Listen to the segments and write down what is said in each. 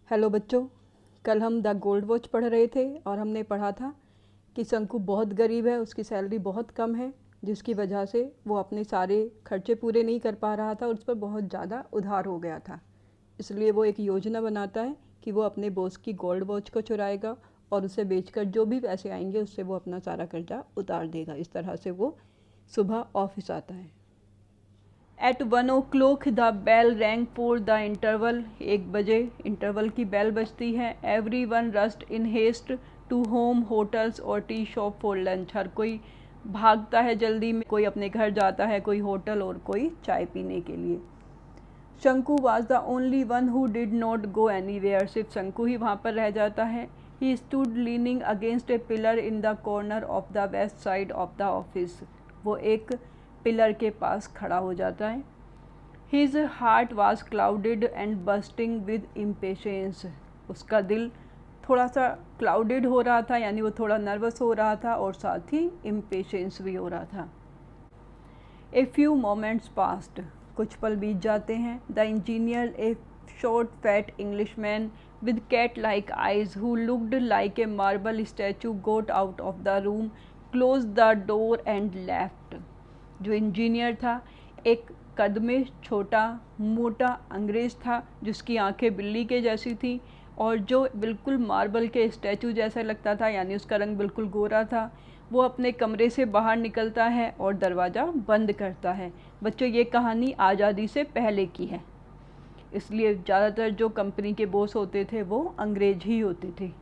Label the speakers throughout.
Speaker 1: Hello बच्चों, कल हम द गोल्ड वॉच पढ़ रहे थे और हमने पढ़ा था कि शंकु बहुत गरीब है, उसकी सैलरी बहुत कम है, जिसकी वजह से वो अपने सारे खर्चे पूरे नहीं कर पा रहा था और उस पर बहुत ज़्यादा उधार हो गया था। इसलिए वो एक योजना बनाता है कि वो अपने बॉस की गोल्ड वॉच को चुराएगा और उसे बेचकर जो भी पैसे आएंगे उससे वो अपना सारा कर्जा उतार देगा। इस तरह से वो सुबह ऑफिस आता है। At 1 o'clock the bell rang for the interval. 1 बजे इंटरवल की बेल बजती है। Everyone rushed in haste to home, hotels और टी शॉप for lunch. हर कोई भागता है जल्दी में, कोई अपने घर जाता है, कोई होटल और कोई चाय पीने के लिए। शंकु was the only one who did not go anywhere. सिर्फ शंकु ही वहाँ पर रह जाता है। He stood leaning against a pillar in the corner of the west side of the office. वो एक पिलर के पास खड़ा हो जाता है। His heart was clouded and bursting with impatience. उसका दिल थोड़ा सा क्लाउडेड हो रहा था, यानी वो थोड़ा नर्वस हो रहा था और साथ ही इम्पेशेंस भी हो रहा था। A few moments passed. कुछ पल बीत जाते हैं। The engineer, a short fat Englishman with cat-like eyes who looked like a marble statue, got out of the room, closed the door and left. जो इंजीनियर था, एक कद में छोटा मोटा अंग्रेज़ था जिसकी आंखें बिल्ली के जैसी थी और जो बिल्कुल मार्बल के स्टैचू जैसा लगता था, यानी उसका रंग बिल्कुल गोरा था। वो अपने कमरे से बाहर निकलता है और दरवाज़ा बंद करता है। बच्चों, ये कहानी आज़ादी से पहले की है, इसलिए ज़्यादातर जो कंपनी के बॉस होते थे वो अंग्रेज ही होते थे।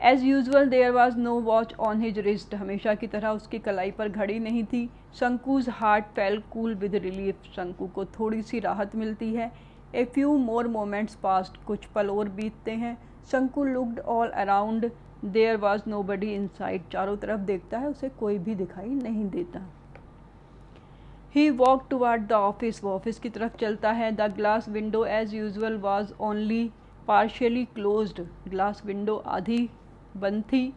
Speaker 1: As usual, there was no watch on his wrist. हमेशा की तरह उसकी कलाई पर घड़ी नहीं थी। शंकु's heart felt cool with relief. शंकु को थोड़ी सी राहत मिलती है। A few more moments passed. कुछ पल और बीतते हैं। शंकु looked all around. There was nobody inside. चारों तरफ देखता है, उसे कोई भी दिखाई नहीं देता। He walked toward the office. वो ऑफिस की तरफ चलता है। The glass window as usual was only partially closed. Glass window आधी बंद थी।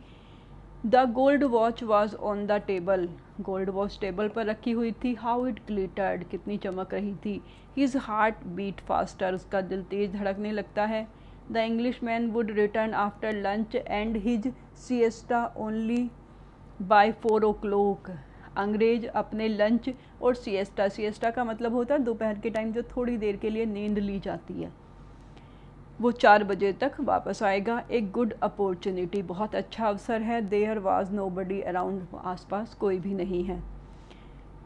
Speaker 1: The gold watch was on the table. Gold watch table पर रखी हुई थी। हाउ इट ग्लिटर्ड, कितनी चमक रही थी। हिज हार्ट बीट फास्टर, उसका दिल तेज धड़कने लगता है। The English man would return after lunch and his siesta only by 4 o'clock. अंग्रेज अपने लंच और सिएस्टा का मतलब होता है दोपहर के टाइम जो थोड़ी देर के लिए नींद ली जाती है, वो 4 बजे तक वापस आएगा। एक गुड अपॉर्चुनिटी, बहुत अच्छा अवसर है। देयर वाज नोबडी अराउंड, आसपास कोई भी नहीं है।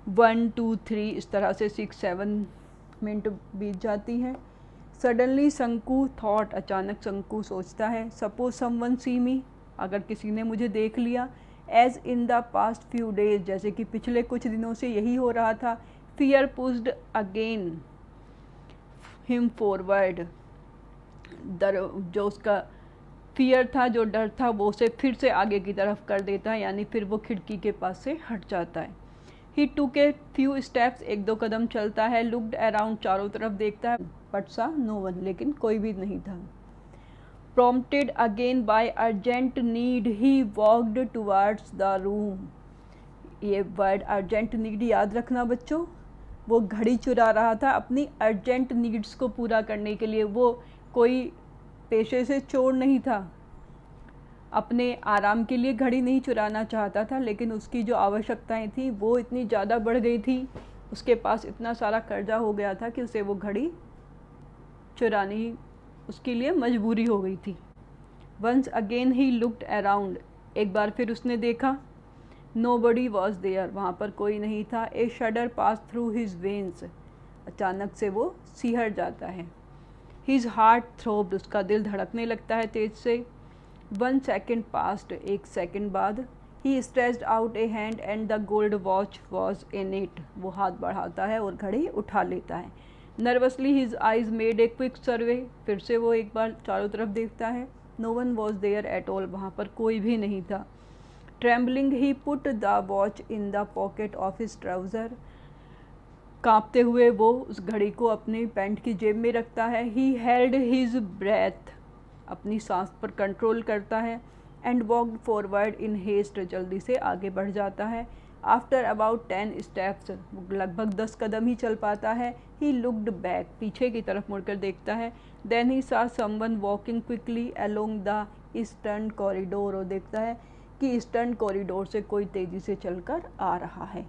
Speaker 1: 1 2 3 इस तरह से 6-7 मिनट बीत जाती हैं। सडनली शंकु थॉट, अचानक शंकु सोचता है, सपोज समवन सी मी, अगर किसी ने मुझे देख लिया। As in the past few days, जैसे कि पिछले कुछ दिनों से यही हो रहा था। Fear pushed again him forward, जो उसका फियर था, जो डर था, वो उसे फिर से आगे की तरफ कर देता है, यानी फिर वो खिड़की के पास से हट जाता है। ही टूक ए फ्यू स्टेप्स, 1-2 कदम चलता है। लुक्ड अराउंड, चारों तरफ देखता है, बट सा नो वन, लेकिन कोई भी नहीं था। Prompted again by urgent need he walked towards the room. ये वर्ड अर्जेंट नीड याद रखना बच्चों, वो घड़ी चुरा रहा था अपनी अर्जेंट नीड्स को पूरा करने के लिए। वो कोई पेशे से चोर नहीं था, अपने आराम के लिए घड़ी नहीं चुराना चाहता था, लेकिन उसकी जो आवश्यकताएं थी वो इतनी ज़्यादा बढ़ गई थी, उसके पास इतना सारा कर्जा हो गया था कि उसे वो घड़ी चुरानी उसके लिए मजबूरी हो गई थी। Once again he looked around, एक बार फिर उसने देखा। नोबडी वॉज देयर, वहाँ पर कोई नहीं था। A shudder passed through his veins, अचानक से वो सिहर जाता है। हिज हार्ट थ्रोब्ड, उसका दिल धड़कने लगता है तेज से। 1 second पास्ट, 1 सेकेंड बाद। He stretched out a hand and the gold watch was in it, वो हाथ बढ़ाता है और घड़ी उठा लेता है। Nervously his eyes made a quick survey, फिर से वो एक बार चारों तरफ देखता है। No one was there at all, वहाँ पर कोई भी नहीं था। Trembling he put the watch in the pocket of his trouser, कांपते हुए वो उस घड़ी को अपनी पैंट की जेब में रखता है। ही हेल्ड हिज ब्रेथ, अपनी सांस पर कंट्रोल करता है। And walked forward in haste, जल्दी से आगे बढ़ जाता है। आफ्टर अबाउट 10 steps, लगभग 10 कदम ही चल पाता है। ही लुकड बैक, पीछे की तरफ मुड़कर देखता है। देन ही सा someone walking quickly along the eastern corridor, और देखता है कि ईस्टर्न कॉरिडोर से कोई तेज़ी से चलकर आ रहा है।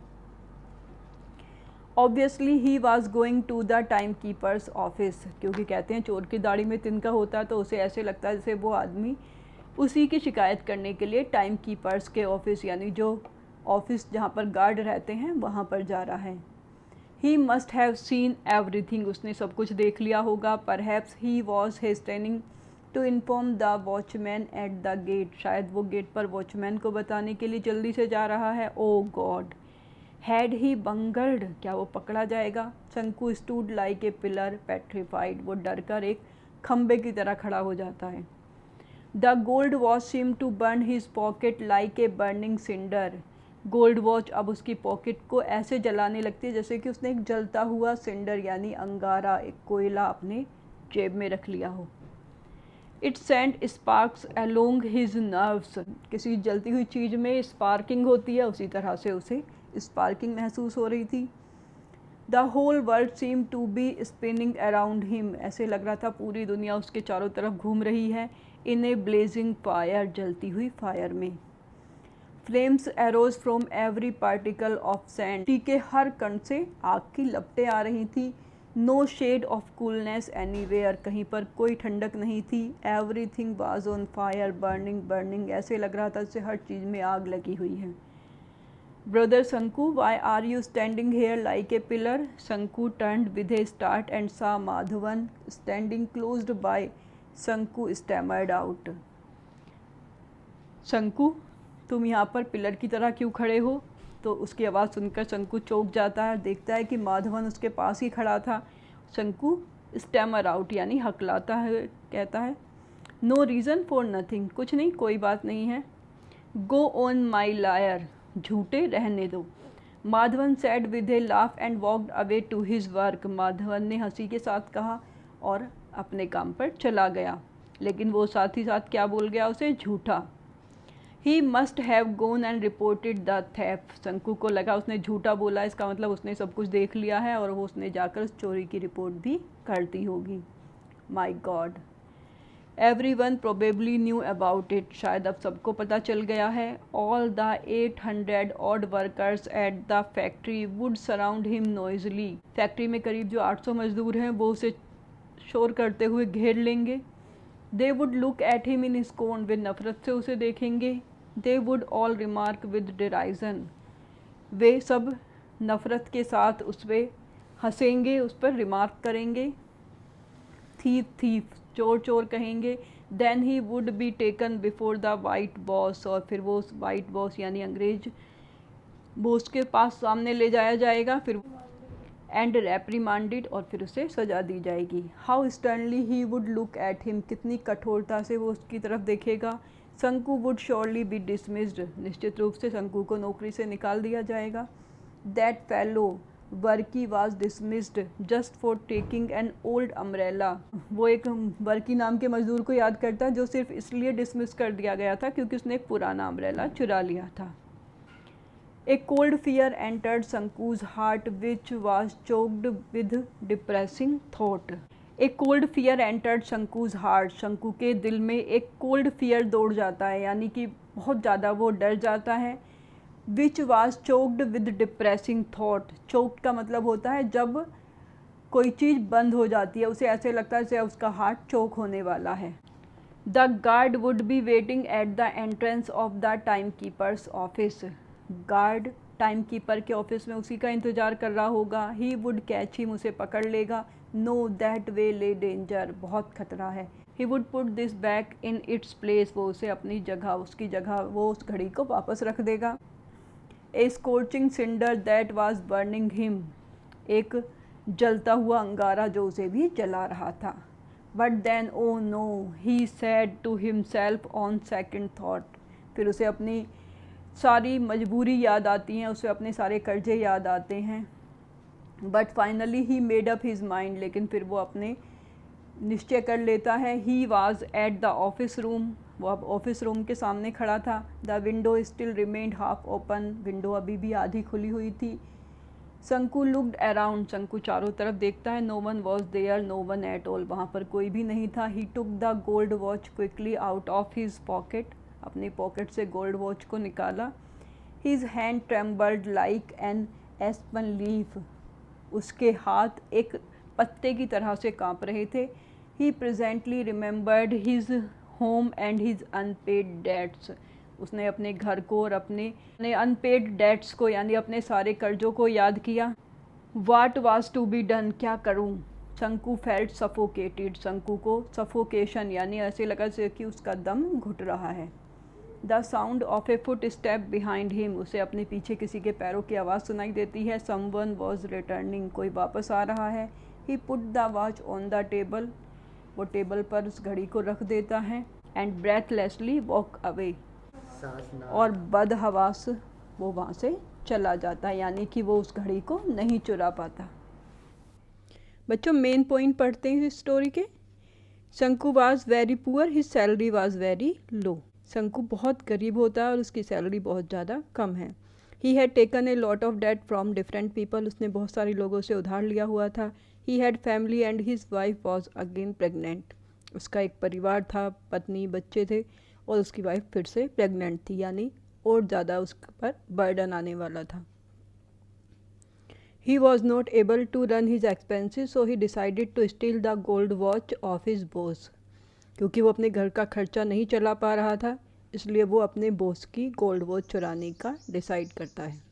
Speaker 1: Obviously he was going to the time keeper's office, क्योंकि कहते हैं चोर की दाढ़ी में तिनका होता है, तो उसे ऐसे लगता है जैसे वो आदमी उसी की शिकायत करने के लिए टाइम कीपर्स के ऑफिस, यानी जो ऑफिस जहाँ पर गार्ड रहते हैं वहाँ पर जा रहा है। He must have seen everything, उसने सब कुछ देख लिया होगा। Perhaps he was hastening to inform the watchman at the gate, शायद वो गेट पर वॉचमैन को बताने के लिए जल्दी से जा रहा है। ओ गॉड, हैड ही बंगल्ड, क्या वो पकड़ा जाएगा? शंकु stood like a pillar petrified, वो डर कर एक खम्बे की तरह खड़ा हो जाता है। The gold watch seem to burn his pocket like a burning cinder, gold watch अब उसकी पॉकेट को ऐसे जलाने लगती है जैसे कि उसने एक जलता हुआ सिंडर यानी अंगारा, एक कोयला अपने जेब में रख लिया हो। It sent sparks along his nerves, किसी जलती हुई चीज़ में स्पार्किंग होती है, उसी तरह से उसे स्पार्किंग महसूस हो रही थी। The whole world seem to be spinning around him, ऐसे लग रहा था पूरी दुनिया उसके चारों तरफ घूम रही है। इन ए ब्लेजिंग फायर, जलती हुई फायर में। Flames arrows from every particle of sand, मिट्टी के हर कण से आग की लपटें आ रही थी। No shade of coolness anywhere, कहीं पर कोई ठंडक नहीं थी। Everything was on fire, burning burning, ऐसे लग रहा था जैसे हर चीज़ में आग लगी हुई है। Brother Shanku, why are you standing here like a pillar? Shanku turned with a start and saw Madhavan standing closed by. Shanku stammered out, Shanku तुम यहाँ पर पिलर की तरह क्यों खड़े हो? तो उसकी आवाज़ सुनकर शंकु चौंक जाता है, देखता है कि माधवन उसके पास ही खड़ा था। शंकु स्टैमर आउट यानी हकलाता है, कहता है नो रीज़न फॉर नथिंग, कुछ नहीं, कोई बात नहीं है। गो ऑन माई लायर, झूठे रहने दो। Madhavan said with a laugh and walked away to his work, Madhavan ने हंसी के साथ कहा और अपने काम पर चला गया, लेकिन वो साथ ही साथ क्या बोल गया उसे? झूठा। He must have gone and reported the theft, Shanku को लगा उसने झूठा बोला, इसका मतलब उसने सब कुछ देख लिया है और वो उसने जाकर उस चोरी की रिपोर्ट भी कर दी होगी। My God, every one probably knew about it, शायद अब सबको पता चल गया है। All the 800 odd workers at the factory would surround him noisily, factory में करीब जो 800 मजदूर हैं वो उसे शोर करते हुए घेर लेंगे। They would look at him in scorn, वे नफरत से उसे देखेंगे। They would all remark with derision, वे सब नफरत के साथ उस पर हंसेंगे, उस पर रिमार्क करेंगे। थीफ थीफ, चोर चोर कहेंगे। Then he would be taken before the white boss, और फिर वो उस वाइट बॉस यानी अंग्रेज बॉस के पास सामने ले जाया जाएगा, फिर एंड रेप्रीमांडेड, और फिर उसे सजा दी जाएगी। How sternly he would look at him, कितनी कठोरता से वो उसकी तरफ देखेगा। शंकु वुड श्योरली बी डिसमिस्ड, निश्चित रूप से शंकु को नौकरी से निकाल दिया जाएगा। That fellow Varkey was dismissed just for taking an old umbrella, वो एक वर्की नाम के मजदूर को याद करता है जो सिर्फ इसलिए डिसमिस कर दिया गया था क्योंकि उसने एक पुराना अम्ब्रेला चुरा लिया था। A cold fear entered Shanku's heart which was choked with depressing thought. A cold fear entered Shanku's heart. शंकु के दिल में एक cold fear दौड़ जाता है, यानी कि बहुत ज़्यादा वो डर जाता है। Which was choked with depressing thought. Choked का मतलब होता है जब कोई चीज़ बंद हो जाती है, उसे ऐसे लगता है जैसे उसका हार्ट चोक होने वाला है। The guard would be waiting at the entrance of the timekeeper's office. Guard time keeper के ऑफिस में उसी का इंतज़ार कर रहा होगा। ही वुड कैच हिम, उसे पकड़ लेगा। नो दैट वे ले डेंजर, बहुत खतरा है। He would put this back in its place, वो उसे अपनी जगह, उसकी जगह वो उस घड़ी को वापस रख देगा। A scorching cinder that was burning him, एक जलता हुआ अंगारा जो उसे भी जला रहा था। But then oh no, he said to himself on second thought, फिर उसे अपनी सारी मजबूरी याद आती हैं, उसे अपने सारे कर्जे याद आते हैं। But finally he made up his mind, लेकिन फिर वो अपने निश्चय कर लेता है। He was at the office room, वो अब ऑफिस रूम के सामने खड़ा था। The window still remained half open, window अभी भी आधी खुली हुई थी। शंकु लुक्ड अराउंड, शंकु चारों तरफ देखता है। No one was there, no one at all, वहाँ पर कोई भी नहीं था। He took the gold watch quickly out of his pocket, अपनी पॉकेट से गोल्ड वॉच को निकाला। His hand trembled like an aspen leaf, उसके हाथ एक पत्ते की तरह से काँप रहे थे। He presently remembered his home and his unpaid debts, उसने अपने घर को और अपने अनपेड डेट्स को यानी अपने सारे कर्जों को याद किया। What was to be done, क्या करूं। शंकु फेल्ट सफोकेटेड, शंकु को सफोकेशन यानी ऐसे लगा जैसे कि उसका दम घुट रहा है। The sound of A foot step behind him, उसे अपने पीछे किसी के पैरों की आवाज़ सुनाई देती है। समवन वॉज रिटर्निंग, कोई वापस आ रहा है। He put the watch on the table, वो टेबल पर उस घड़ी को रख देता है। एंड ब्रेथलेसली वॉक अवे, और बदहवास वो वहाँ से चला जाता है, यानी कि वो उस घड़ी को नहीं चुरा पाता। बच्चों मेन पॉइंट पढ़ते हैं इस स्टोरी के। शंकु was very poor, his salary was very low, शंकु बहुत गरीब होता है और उसकी सैलरी बहुत ज़्यादा कम है। He had taken a lot of debt from different people, उसने बहुत सारे लोगों से उधार लिया हुआ था। He had family and his wife was again pregnant, उसका एक परिवार था, पत्नी बच्चे थे, और उसकी वाइफ फिर से प्रेग्नेंट थी, यानी और ज़्यादा उस पर बर्डन आने वाला था। He was not able to run his expenses, so he decided to steal the gold watch of his boss, क्योंकि वो अपने घर का खर्चा नहीं चला पा रहा था, इसलिए वो अपने बॉस की गोल्ड वॉच चुराने का डिसाइड करता है।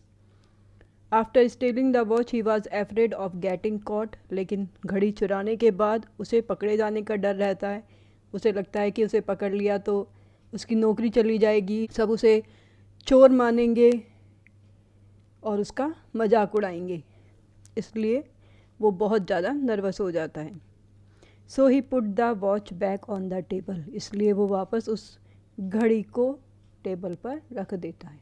Speaker 1: After stealing the watch he was afraid of getting caught, लेकिन घड़ी चुराने के बाद उसे पकड़े जाने का डर रहता है। उसे लगता है कि उसे पकड़ लिया तो उसकी नौकरी चली जाएगी, सब उसे चोर मानेंगे और उसका मजाक उड़ाएंगे, इसलिए वो बहुत ज़्यादा नर्वस हो जाता है। So he put the watch back on the table, इसलिए वो वापस उस घड़ी को टेबल पर रख देता है।